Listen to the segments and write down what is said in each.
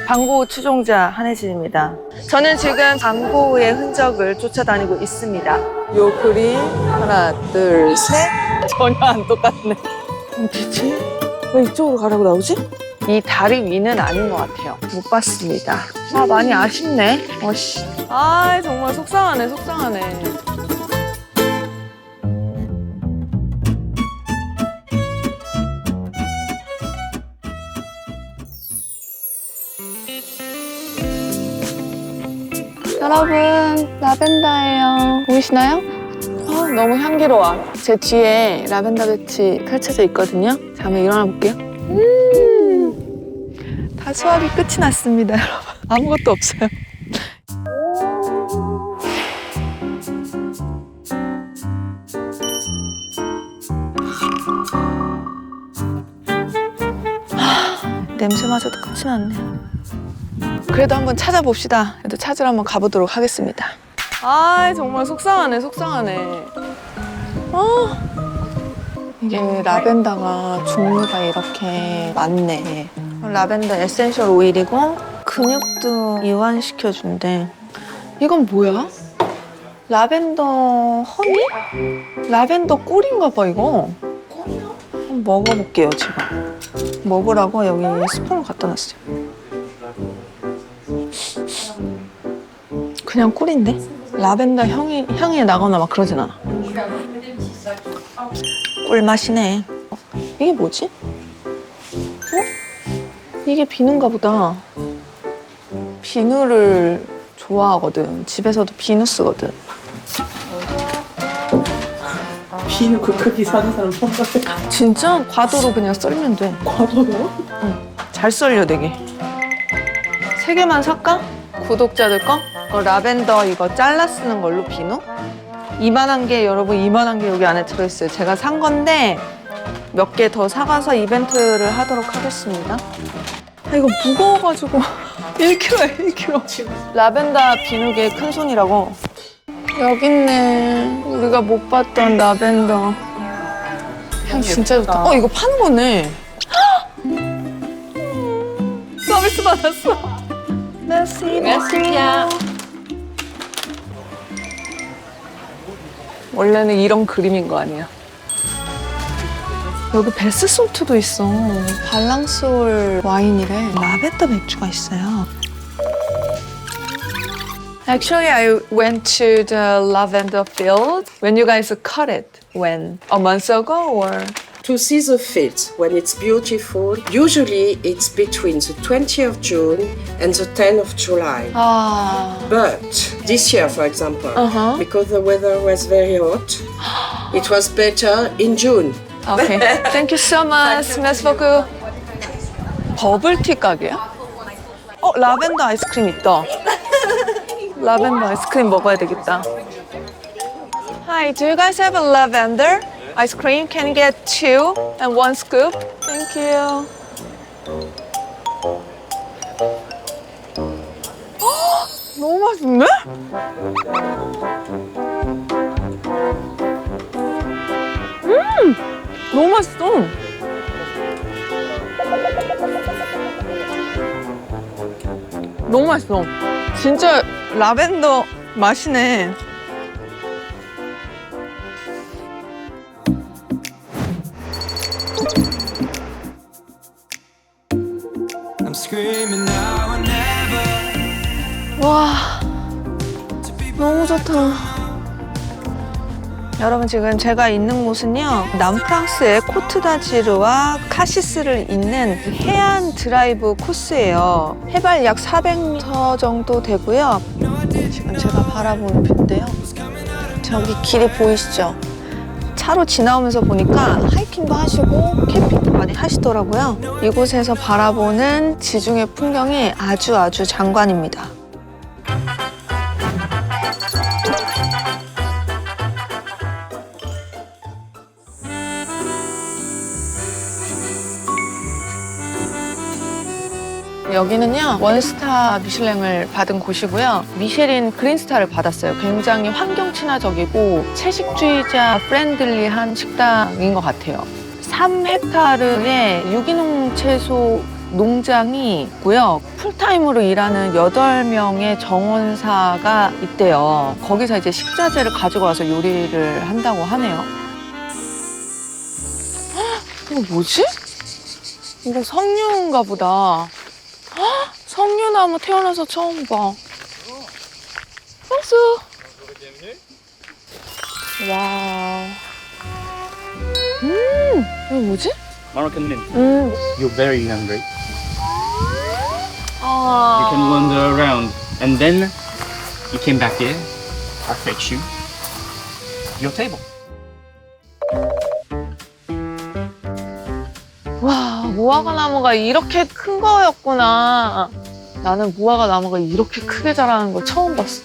광고 추종자 한혜진입니다. 저는 지금 광고의 흔적을 쫓아다니고 있습니다. 요 그림 하나, 둘, 셋. 전혀 안 똑같네. 어디지? 왜 이쪽으로 가라고 나오지? 이 다리 위는 아닌 것 같아요. 못 봤습니다. 아, 많이 아쉽네. 어씨. 아, 정말 속상하네, 속상하네. 여러분, 라벤더예요. 보이시나요? 너무 향기로워. 제 뒤에 라벤더 밭이 펼쳐져 있거든요. 자, 한번 일어나 볼게요. 다 수확이 끝이 났습니다, 여러분. 아무것도 없어요. 냄새마저도 끝이 났네. 그래도 한번 찾아봅시다. 그래도 찾으러 한번 가보도록 하겠습니다. 아, 정말 속상하네, 속상하네. 이게 라벤더가 종류가 이렇게 많네. 라벤더 에센셜 오일이고 근육도 이완시켜준대. 이건 뭐야? 라벤더 허니? 라벤더 꿀인가 봐, 이거. 한번 먹어볼게요, 제가. 먹으라고 여기 스푼을 갖다 놨어요. 그냥 꿀인데? 라벤더 향이 나거나 막 그러진 않아. 꿀맛이네. 이게 뭐지? 이게 비누인가 보다. 비누를 좋아하거든. 집에서도 비누 쓰거든. 비누 그 크기 사는 사람 처음 봤어요. 진짜? 과도로 그냥 썰면 돼. 과도로요? 응. 잘 썰려 되게. 3개만 살까? 구독자들 거? 라벤더 이거 잘라 쓰는 걸로 비누? 이만한 게 여러분 이만한 게 여기 안에 들어있어요. 제가 산 건데 몇 개 더 사가서 이벤트를 하도록 하겠습니다. 이거 무거워가지고 1kg에 1kg. 라벤더 비누계 큰 손이라고. 여기 있네. 우리가 못 봤던 라벤더. 향 진짜 좋다. 이거 파는 거네. 서비스 받았어. merci. 원래는 이런 그림인 거 아니야? 여기 베스솔트도 있어. 발랑스올 와인이래. 라벤더 맥주가 있어요. Actually, I went to the lavender field when you guys cut it. When? A month ago or? To see the fields when it's beautiful, usually it's between the 20th of June and the 10th of July. But this year, for example, because the weather was very hot, it was better in June. Okay. Thank you so much. Merci beaucoup. 버블티 가게야? 라벤더 아이스크림 있다. 라벤더 아이스크림 먹어야 되겠다. Hi, do you guys have a lavender ice cream? Can you get 2 and 1 scoop? Thank you. 너무 맛있네? 너무 맛있어. 너무 맛있어. 진짜 라벤더 맛이네. 와, 너무 좋다. 여러분 지금 제가 있는 곳은요, 남프랑스의 코트다지르와 카시스를 잇는 해안 드라이브 코스예요. 해발 약 400m 정도 되고요. 지금 제가 바라보는 뷰인데요. 저기 길이 보이시죠? 차로 지나오면서 보니까 하이킹도 하시고 캠핑도 많이 하시더라고요. 이곳에서 바라보는 지중해 풍경이 아주 장관입니다. 여기는요, 원스타 미슐랭을 받은 곳이고요. 미쉐린 그린스타를 받았어요. 굉장히 환경 친화적이고 채식주의자 프렌들리한 식당인 것 같아요. 3헥타르의 유기농 채소 농장이 있고요. 풀타임으로 일하는 8명의 정원사가 있대요. 거기서 이제 식자재를 가지고 와서 요리를 한다고 하네요. 헉, 이거 뭐지? 이거 석류인가 보다. 헉, 석류나무 태어나서 처음 봐. 박수! 와. 이거 뭐지? Moroccan mint. 음. You're very hungry. 아. You can wander around, and then you came back here. I fetch you your table. 와, 무화과 나무가 이렇게 큰 거였구나. 나는 무화과 나무가 이렇게 크게 자라는 걸 처음 봤어.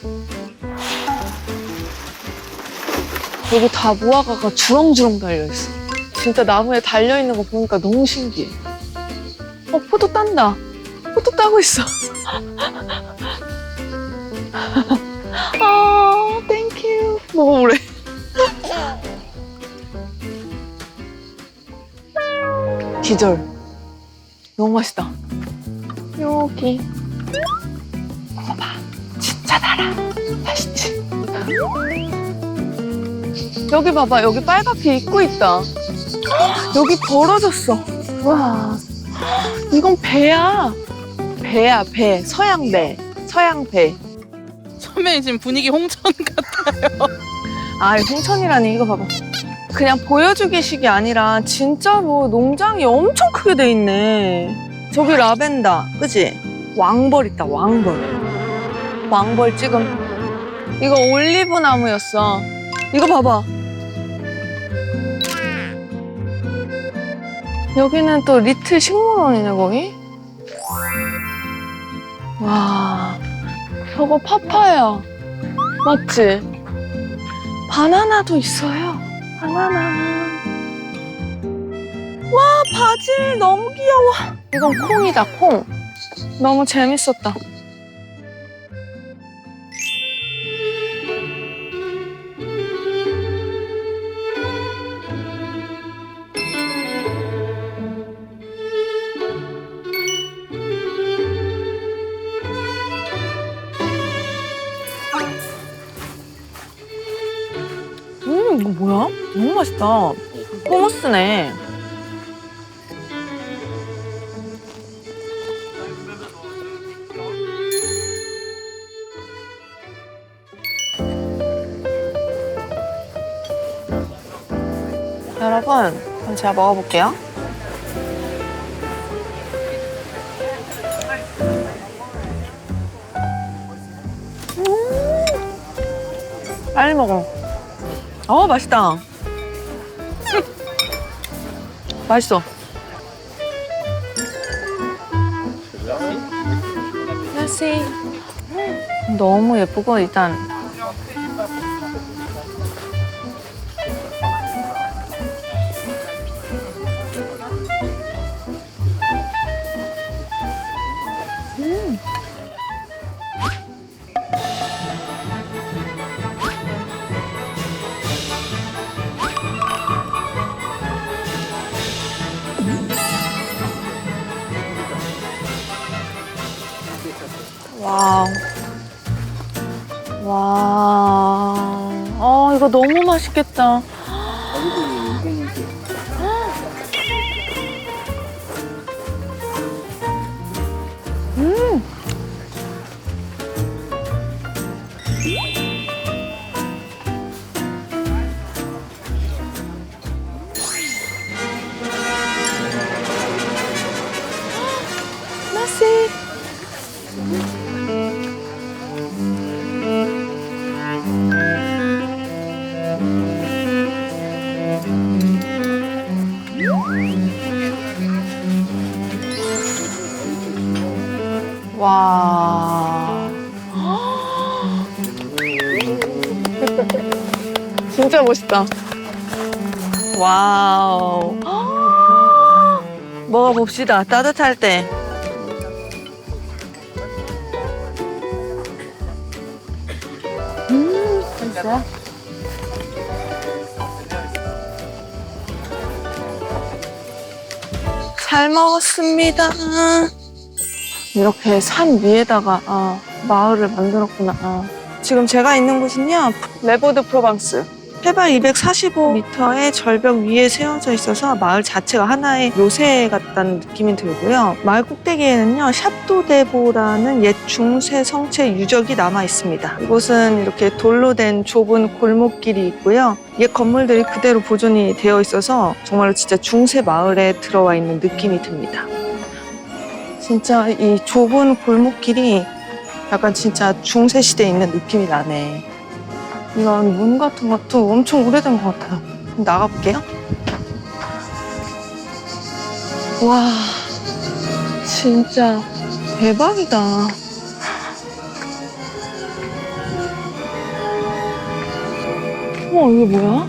여기 다 무화과가 주렁주렁 달려있어. 진짜 나무에 달려있는 거 보니까 너무 신기해. 포도 딴다. 포도 따고 있어. 아, 땡큐. 먹어보래. 기절. 너무 맛있다. 여기. 먹어봐. 진짜 달아. 맛있지? 여기 봐봐. 여기 빨갛게 익고 있다. 여기 벌어졌어. 와. 이건 배야. 배야, 배. 서양 배. 서양 배. 선배님 지금 분위기 홍천 같아요. 아, 홍천이라니. 이거 봐봐. 그냥 보여주기식이 아니라 진짜로 농장이 엄청 크게 돼 있네. 저기 라벤더, 그치? 왕벌 있다, 왕벌. 왕벌 지금. 이거 올리브 나무였어. 이거 봐봐. 여기는 또 리틀 식물원이네, 거기. 와, 저거 파파야. 맞지? 바나나도 있어요. 바나나. 와, 바질 너무 귀여워. 이건 콩이다, 콩. 너무 재밌었다. 이거 뭐야? 너무 맛있다. 호무스네. 여러분, 그럼 제가 먹어볼게요. 빨리 먹어. 맛있다. 맛있어. merci. 너무 예쁘고 일단 와우. 와. 이거 너무 맛있겠다. 맛있. 와. 진짜 멋있다. 와우. 먹어봅시다. 따뜻할 때. 맛있어요? 잘 먹었습니다. 이렇게 산 위에다가 마을을 만들었구나. 지금 제가 있는 곳은요, 레보드 프로방스. 해발 245m의 절벽 위에 세워져 있어서 마을 자체가 하나의 요새 같다는 느낌이 들고요. 마을 꼭대기에는요, 샤또데보라는 옛 중세 성체 유적이 남아 있습니다. 이곳은 이렇게 돌로 된 좁은 골목길이 있고요. 옛 건물들이 그대로 보존이 되어 있어서 정말로 진짜 중세 마을에 들어와 있는 느낌이 듭니다. 진짜 이 좁은 골목길이 약간 진짜 중세 시대에 있는 느낌이 나네. 이런 문 같은 것도 엄청 오래된 것 같아요. 그럼 나가볼게요. 와, 진짜 대박이다. 이게 뭐야?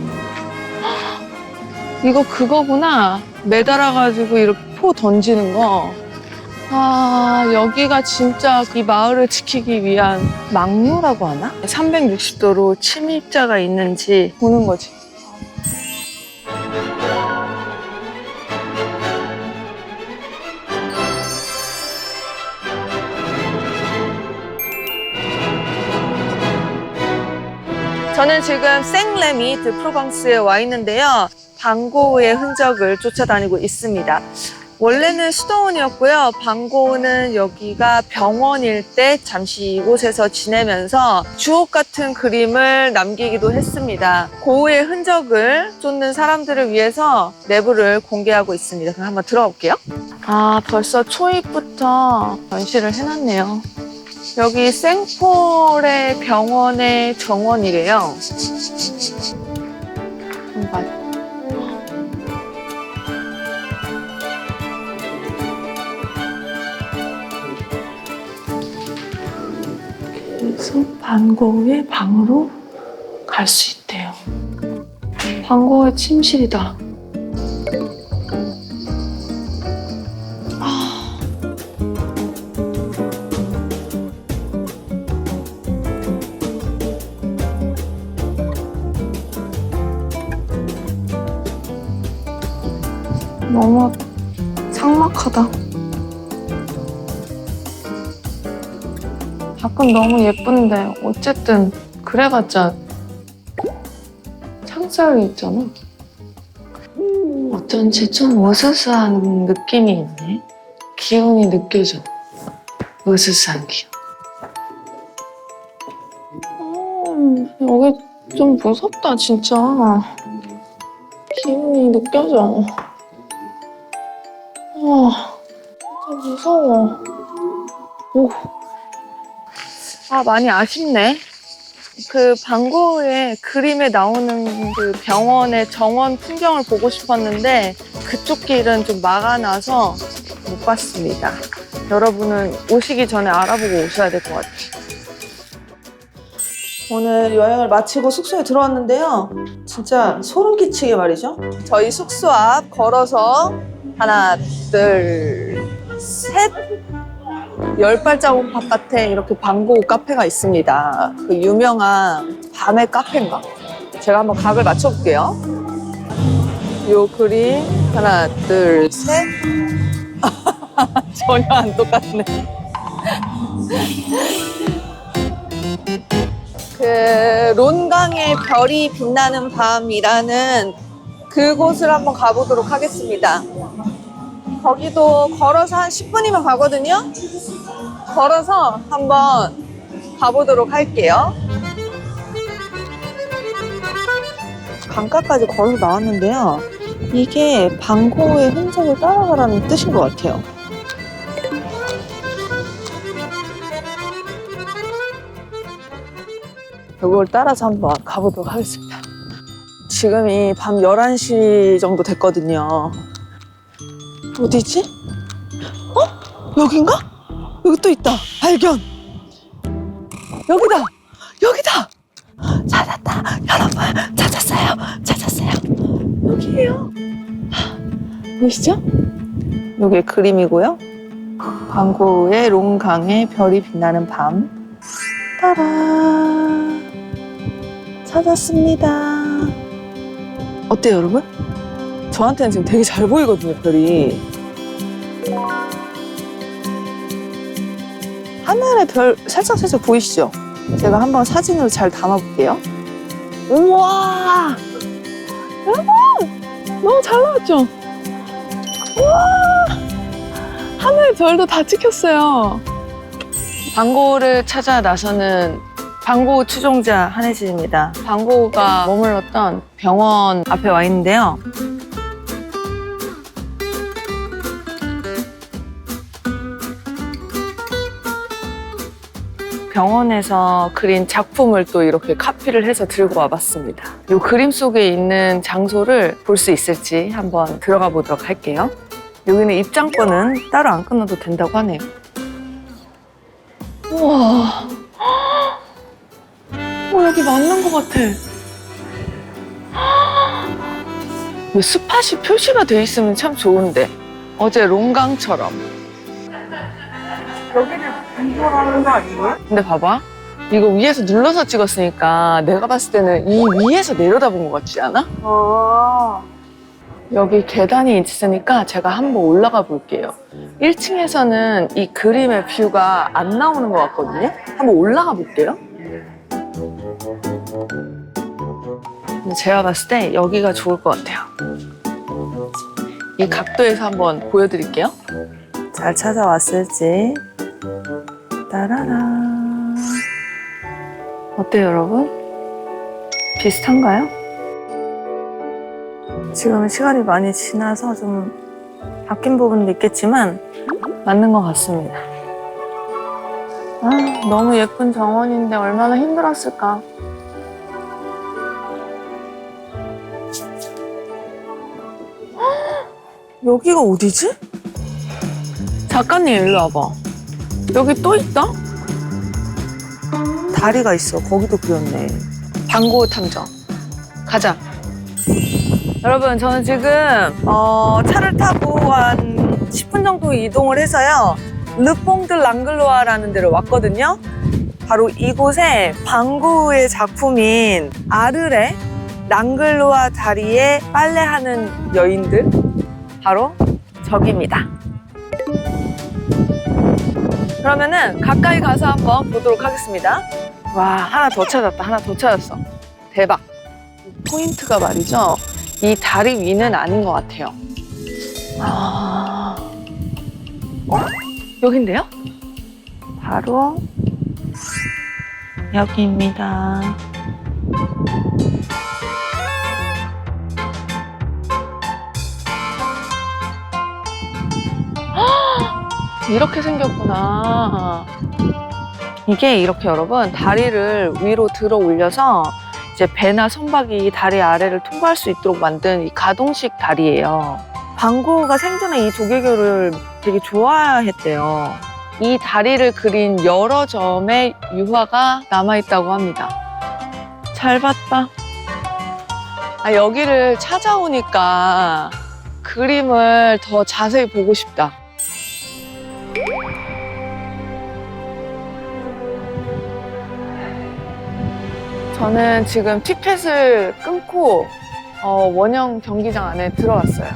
이거 그거구나. 매달아가지고 이렇게 포 던지는 거. 여기가 진짜 이 마을을 지키기 위한 망루라고 하나? 360도로 침입자가 있는지 보는 거지. 저는 지금 생레미 드 프로방스에 와 있는데요. 방고우의 흔적을 쫓아다니고 있습니다. 원래는 수도원이었고요. 방고우는 여기가 병원일 때 잠시 이곳에서 지내면서 주옥 같은 그림을 남기기도 했습니다. 고우의 흔적을 쫓는 사람들을 위해서 내부를 공개하고 있습니다. 그럼 한번 들어가 볼게요. 벌써 초입부터 전시를 해놨네요. 여기 생폴의 병원의 정원이래요. 한번 그래서 반고우의 방으로 갈 수 있대요. 반고우의 침실이다. 너무 삭막하다. 밖은 너무 예쁜데 어쨌든 그래봤자 창살이 있잖아. 어쩐지 좀 으스스한 느낌이 있네. 기운이 느껴져. 으스스한 기운. 여기 좀 무섭다 진짜. 기운이 느껴져. 진짜 무서워. 오. 많이 아쉽네. 그 방고우의 그림에 나오는 그 병원의 정원 풍경을 보고 싶었는데 그쪽 길은 좀 막아놔서 못 봤습니다. 여러분은 오시기 전에 알아보고 오셔야 될 것 같아요. 오늘 여행을 마치고 숙소에 들어왔는데요. 진짜 소름 끼치게 말이죠. 저희 숙소 앞 걸어서 하나, 둘, 셋. 10발자국 바깥에 이렇게 방고우 카페가 있습니다. 그 유명한 밤의 카페인가? 제가 한번 각을 맞춰볼게요. 요 그림 하나, 둘, 셋. 전혀 안 똑같네. 그 론강의 별이 빛나는 밤이라는 그곳을 한번 가보도록 하겠습니다. 거기도 걸어서 한 10분이면 가거든요. 걸어서 한번 가보도록 할게요. 강가까지 걸어서 나왔는데요. 이게 방고우의 흔적을 따라가라는 뜻인 것 같아요. 이걸 따라서 한번 가보도록 하겠습니다. 지금이 밤 11시 정도 됐거든요. 어디지? 여긴가? 여기 또 있다. 발견. 여기다. 여기다. 찾았다. 여러분 찾았어요. 여기에요. 보이시죠? 여기 그림이고요. 방고우의 롱강의 별이 빛나는 밤. 따라. 찾았습니다. 어때요, 여러분? 저한테는 지금 되게 잘 보이거든요, 별이. 하늘에 별 살짝 보이시죠? 제가 한번 사진으로 잘 담아볼게요. 우와! 여러분! 너무 잘 나왔죠? 우와! 하늘에 별도 다 찍혔어요. 방고를 찾아 나서는 방고 추종자 한혜진입니다. 방고가 머물렀던 병원 앞에 와 있는데요. 병원에서 그린 작품을 또 이렇게 카피를 해서 들고 와봤습니다. 이 그림 속에 있는 장소를 볼 수 있을지 한번 들어가 보도록 할게요. 여기는 입장권은 따로 안 끊어도 된다고 하네요. 우와. 여기 맞는 것 같아. 이 스팟이 표시가 돼 있으면 참 좋은데. 어제 롱강처럼. 여기를 분석하는 거 아니에요? 근데 봐봐. 이거 위에서 눌러서 찍었으니까 내가 봤을 때는 이 위에서 내려다본 것 같지 않아? 여기 계단이 있으니까 제가 한번 올라가 볼게요. 1층에서는 이 그림의 뷰가 안 나오는 것 같거든요. 한번 올라가 볼게요. 근데 제가 봤을 때 여기가 좋을 것 같아요. 이 각도에서 한번 보여드릴게요. 잘 찾아왔을지. 따라라. 어때요, 여러분? 비슷한가요? 지금은 시간이 많이 지나서 좀 바뀐 부분도 있겠지만 맞는 것 같습니다. 아, 너무 예쁜 정원인데 얼마나 힘들었을까. 여기가 어디지? 작가님 일로 와봐. 여기 또 있다? 다리가 있어. 거기도 그렸네. 방고 탐정. 가자. 여러분, 저는 지금 차를 타고 한 10분 정도 이동을 해서요. 르퐁드 랑글로아라는 데로 왔거든요. 바로 이곳에 방고의 작품인 아르레 랑글로아 다리에 빨래하는 여인들, 바로 저기입니다. 그러면은 가까이 가서 한번 보도록 하겠습니다. 와, 하나 더 찾았다. 하나 더 찾았어. 대박. 포인트가 말이죠. 이 다리 위는 아닌 것 같아요. 여긴데요? 바로 여기입니다. 이렇게 생겼구나. 이게 이렇게 여러분 다리를 위로 들어 올려서 이제 배나 선박이 다리 아래를 통과할 수 있도록 만든 이 가동식 다리예요. 방고가 생전에 이 조개교를 되게 좋아했대요. 이 다리를 그린 여러 점의 유화가 남아있다고 합니다. 잘 봤다. 여기를 찾아오니까 그림을 더 자세히 보고 싶다. 저는 지금 티켓을 끊고 원형 경기장 안에 들어왔어요.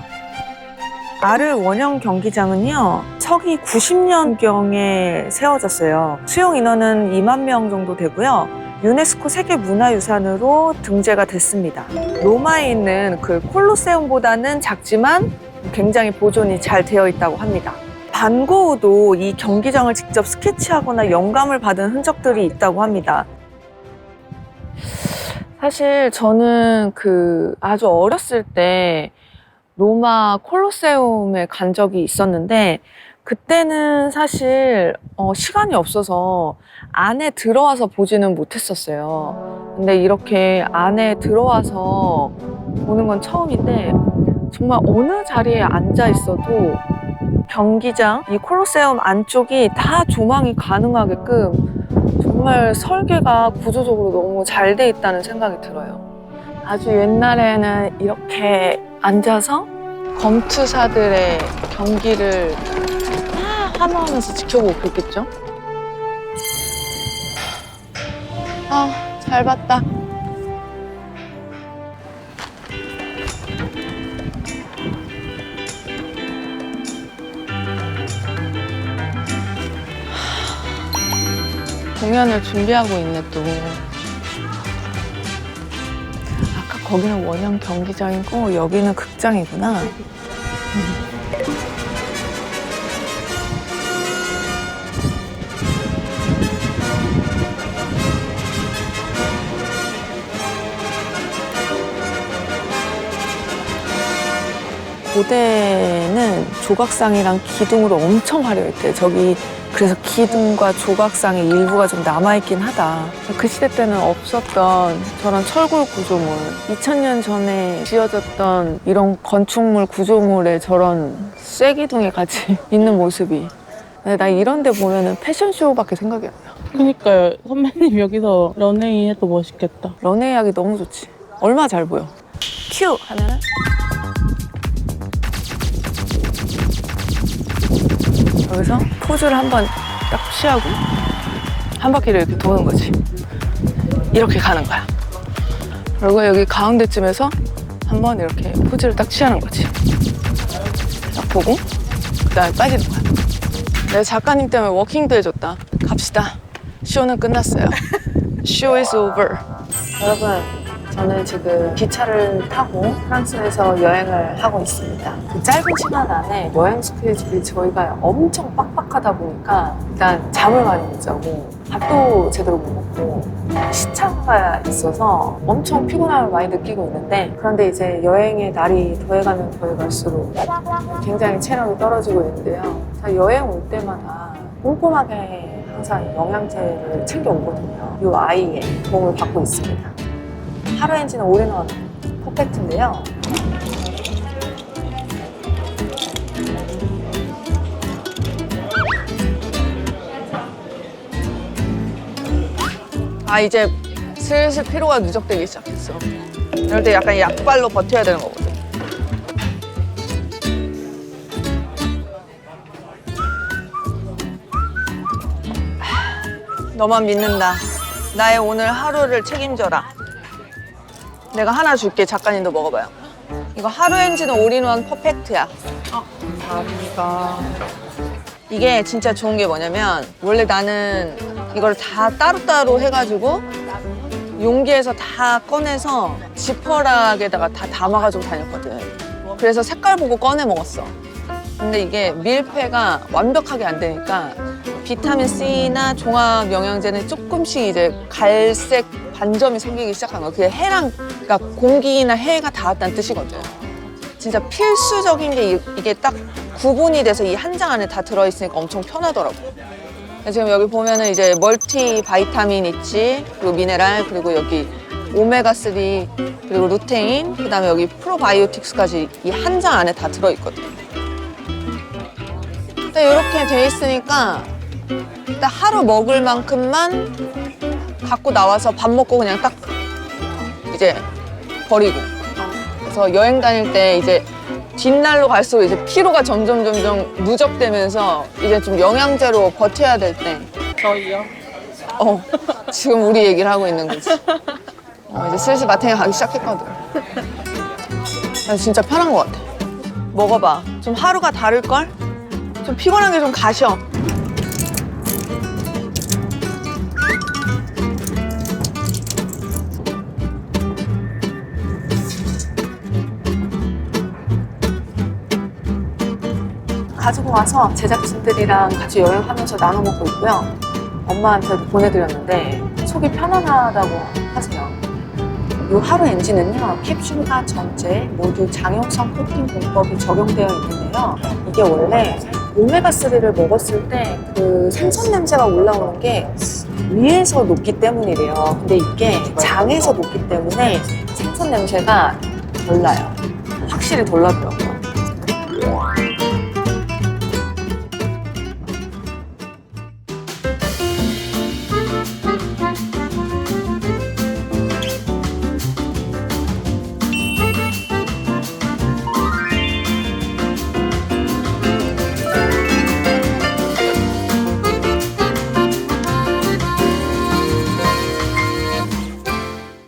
아르 원형 경기장은요, 서기 90년경에 세워졌어요. 수용 인원은 2만 명 정도 되고요. 유네스코 세계문화유산으로 등재가 됐습니다. 로마에 있는 그 콜로세움보다는 작지만 굉장히 보존이 잘 되어 있다고 합니다. 반 고흐도 이 경기장을 직접 스케치하거나 영감을 받은 흔적들이 있다고 합니다. 사실 저는 아주 어렸을 때 로마 콜로세움에 간 적이 있었는데 그때는 사실 시간이 없어서 안에 들어와서 보지는 못했었어요. 근데 이렇게 안에 들어와서 보는 건 처음인데 정말 어느 자리에 앉아 있어도 경기장, 이 콜로세움 안쪽이 다 조망이 가능하게끔 정말 설계가 구조적으로 너무 잘 돼 있다는 생각이 들어요. 아주 옛날에는 이렇게 앉아서 검투사들의 경기를 환호하면서 지켜보고 그랬겠죠? 잘 봤다. 공연을 준비하고 있네 또. 아까 거기는 원형 경기장이고 여기는 극장이구나. 고대는 조각상이랑 기둥으로 엄청 화려했대. 저기 그래서 기둥과 조각상의 일부가 좀 남아있긴 하다. 그 시대 때는 없었던 저런 철골 구조물, 2000년 전에 지어졌던 이런 건축물 구조물에 저런 쇠기둥이 같이 있는 모습이. 근데 나 이런 데 보면은 패션쇼밖에 생각이 안 나. 그니까요. 선배님 여기서 런웨이 해도 멋있겠다. 런웨이 하기 너무 좋지. 얼마나 잘 보여. 큐 하면은 여기서 포즈를 한번 딱 취하고 한 바퀴를 이렇게 도는 거지. 이렇게 가는 거야. 그리고 여기 가운데쯤에서 한번 이렇게 포즈를 딱 취하는 거지. 딱 보고 그다음에 빠지는 거야. 내가 작가님 때문에 워킹도 해줬다. 갑시다. 쇼는 끝났어요. Show is over. 여러분, 저는 지금 기차를 타고 프랑스에서 여행을 하고 있습니다. 그 짧은 시간 안에 여행 스케줄이 저희가 엄청 빡빡하다 보니까 일단 잠을 많이 못 자고 밥도 제대로 못 먹고 시차가 있어서 엄청 피곤함을 많이 느끼고 있는데, 그런데 이제 여행의 날이 더해가면 더해갈수록 굉장히 체력이 떨어지고 있는데요. 제가 여행 올 때마다 꼼꼼하게 항상 영양제를 챙겨 오거든요. 이 아이의 도움을 받고 있습니다. 하루 엔진은 올인원 퍼펙트인데요. 아, 이제 슬슬 피로가 누적되기 시작했어. 이럴 때 약간 약발로 버텨야 되는 거거든. 너만 믿는다. 나의 오늘 하루를 책임져라. 내가 하나 줄게. 작가님도 먹어봐요. 이거 하루 엔진 올인원 퍼펙트야. 감사합니다. 이게 진짜 좋은 게 뭐냐면, 원래 나는 이걸 다 따로따로 해가지고 용기에서 다 꺼내서 지퍼락에다가 다 담아가지고 다녔거든. 그래서 색깔 보고 꺼내 먹었어. 근데 이게 밀폐가 완벽하게 안 되니까 비타민 C나 종합 영양제는 조금씩 이제 갈색 반점이 생기기 시작한 거야. 그게 해랑, 그러니까 공기나 해가 닿았다는 뜻이거든. 진짜 필수적인 게 이게 딱 구분이 돼서 이 한 장 안에 다 들어있으니까 엄청 편하더라고. 지금 여기 보면은 이제 멀티 바이타민 있지, 그리고 미네랄, 그리고 여기 오메가3, 그리고 루테인, 그 다음에 여기 프로바이오틱스까지 이 한 장 안에 다 들어있거든. 근데 이렇게 돼 있으니까 일단 하루 먹을 만큼만 갖고 나와서 밥 먹고 그냥 딱 이제 버리고. 그래서 여행 다닐 때 이제 뒷날로 갈수록 이제 피로가 점점 누적되면서 이제 좀 영양제로 버텨야 될 때. 저희요? 지금 우리 얘기를 하고 있는 거지. 이제 슬슬 마탱이 가기 시작했거든. 그래서 진짜 편한 것 같아. 먹어봐. 좀 하루가 다를걸? 좀 피곤한 게 좀 가셔. 가지고 와서 제작진들이랑 같이 여행하면서 나눠 먹고 있고요. 엄마한테도 보내드렸는데 속이 편안하다고 하세요. 이 하루 엔진은요, 캡슐과 전체 모두 장용성 코팅 공법이 적용되어 있는데요. 이게 원래 오메가3를 먹었을 때 그 생선 냄새가 올라오는 게 위에서 녹기 때문이래요. 근데 이게 장에서 녹기 때문에 생선 냄새가 덜 나요. 확실히 덜 나더라고요.